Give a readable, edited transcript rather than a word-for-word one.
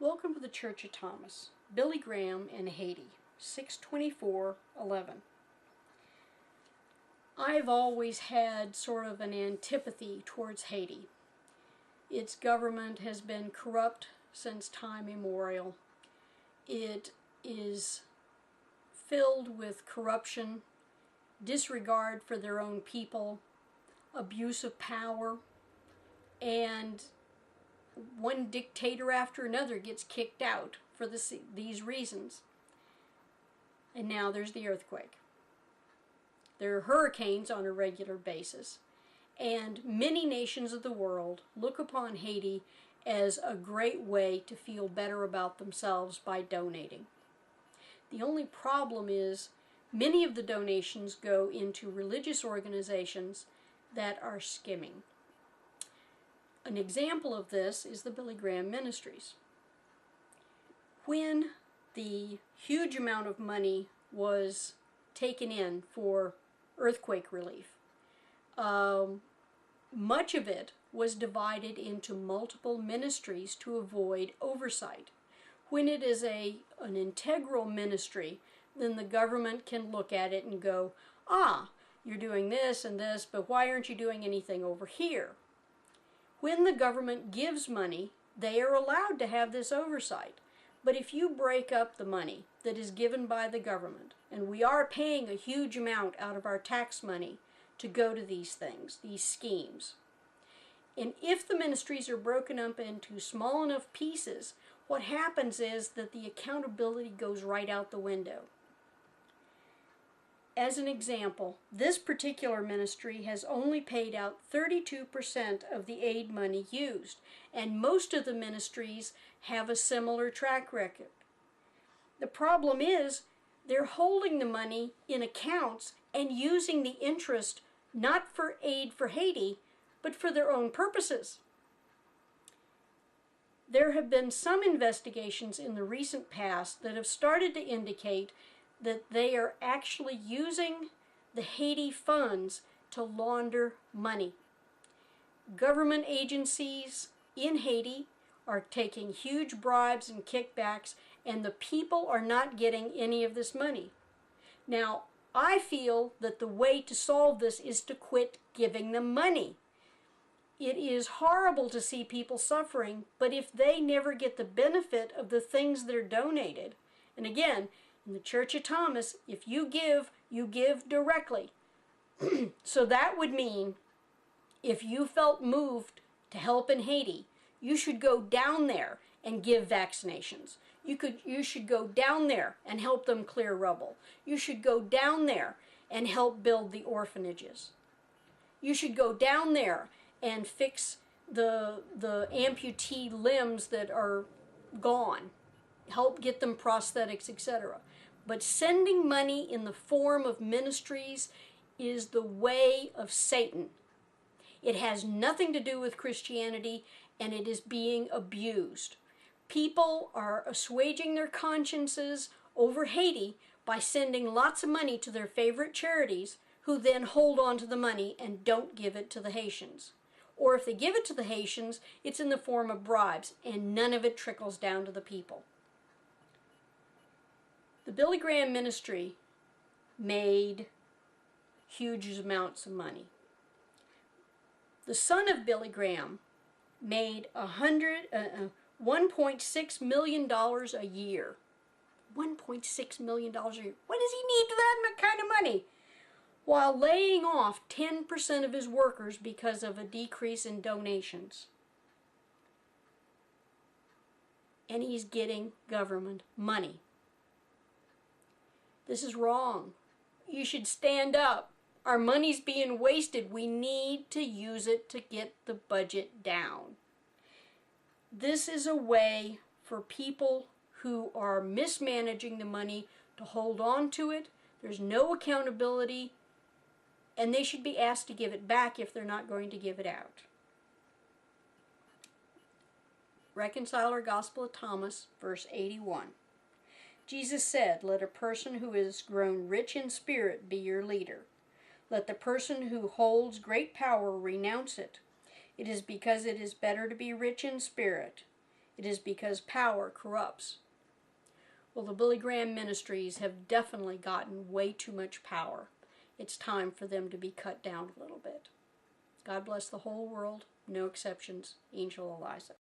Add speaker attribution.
Speaker 1: Welcome to the Church of Thomas. Billy Graham in Haiti, 6/24/11. I've always had sort of an antipathy towards Haiti. Its government has been corrupt since time immemorial. It is filled with corruption, disregard for their own people, abuse of power, and one dictator after another gets kicked out for these reasons. And now there's the earthquake. There are hurricanes on a regular basis, and many nations of the world look upon Haiti as a great way to feel better about themselves by donating. The only problem is many of the donations go into religious organizations that are skimming. An example of this is the Billy Graham Ministries. When the huge amount of money was taken in for earthquake relief, much of it was divided into multiple ministries to avoid oversight. When it is an integral ministry, then the government can look at it and go, you're doing this and this, but why aren't you doing anything over here? When the government gives money, they are allowed to have this oversight. But if you break up the money that is given by the government, and we are paying a huge amount out of our tax money to go to these things, these schemes, and if the ministries are broken up into small enough pieces, what happens is that the accountability goes right out the window. As an example, this particular ministry has only paid out 32% of the aid money used, and most of the ministries have a similar track record. The problem is they're holding the money in accounts and using the interest not for aid for Haiti, but for their own purposes. There have been some investigations in the recent past that have started to indicate that they are actually using the Haiti funds to launder money. Government agencies in Haiti are taking huge bribes and kickbacks, and the people are not getting any of this money. Now, I feel that the way to solve this is to quit giving them money. It is horrible to see people suffering, but if they never get the benefit of the things that are donated, and again, in the Church of Thomas, if you give directly. So that would mean if you felt moved to help in Haiti, you should go down there and give vaccinations. You should go down there and help them clear rubble. You should go down there and help build the orphanages. You should go down there and fix the amputee limbs that are gone. Help get them prosthetics, etc. But sending money in the form of ministries is the way of Satan. It has nothing to do with Christianity, and it is being abused. People are assuaging their consciences over Haiti by sending lots of money to their favorite charities, who then hold on to the money and don't give it to the Haitians. Or if they give it to the Haitians, it's in the form of bribes, and none of it trickles down to the people. The Billy Graham Ministry made huge amounts of money. The son of Billy Graham made $1.6 million a year. $1.6 million a year. What does he need that kind of money? While laying off 10% of his workers because of a decrease in donations. And he's getting government money. This is wrong. You should stand up. Our money's being wasted. We need to use it to get the budget down. This is a way for people who are mismanaging the money to hold on to it. There's no accountability, and they should be asked to give it back if they're not going to give it out. Reconciler Gospel of Thomas, verse 81. Jesus said, "Let a person who is grown rich in spirit be your leader. Let the person who holds great power renounce it. It is because it is better to be rich in spirit It is because power corrupts. Well, the Billy Graham Ministries have definitely gotten way too much power. It's time for them to be cut down a little bit. God bless the whole world, no exceptions. Angel Eliza.